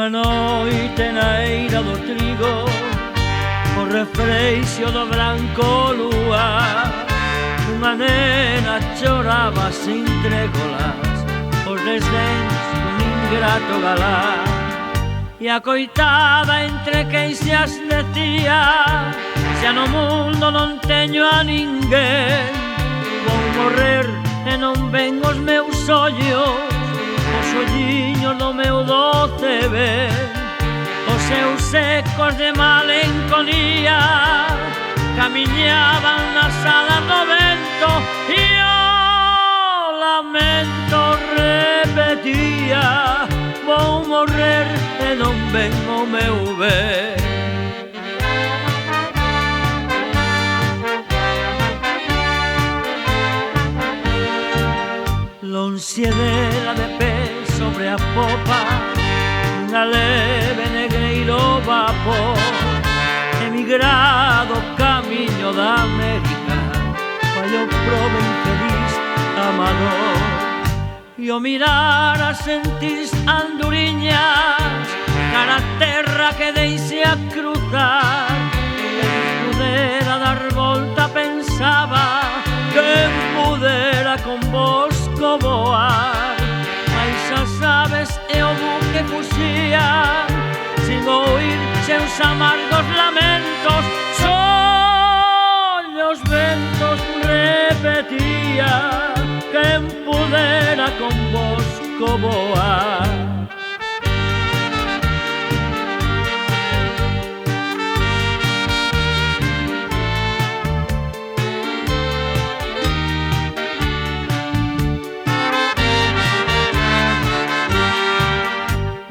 Unha noite na eira do trigo, o refreixo do branco lúa, unha nena choraba sin trégolas os desdéns dun ingrato galán. E a coitada entre queixas decía: xa no mundo non teño a ninguén, vou morrer e non ven os meus ollos, os olliños do meu doce ben, os seus secos de malenconía camiñaban nas alas do vento e o lamento repetía: vou morrer e non ven o meu ben. Lonxe dela de pé sobre a popa, unha leve negreiro vapor, emigrado camiño da América, fallou probe infeliz amador. E o mirar a sentir anduriñas cara a terra que deixe a cruzar, quen pudera dar volta pensaba, quen pudera con Bosco voar, mais as aves e o buque fuxían sin oír seus amargos lamentos, só os ventos repetía: quen pudera con Bosco voar.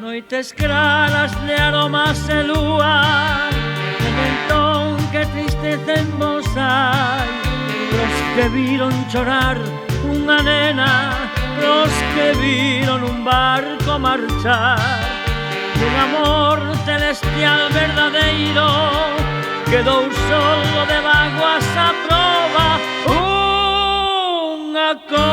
Noites claras de aromas e lúa, de mentón que tristeza en vos hai, los que viron chorar unha nena, los que viron un barco marchar, un amor celestial verdadeiro quedou solo de vaguas a proba, unha cosa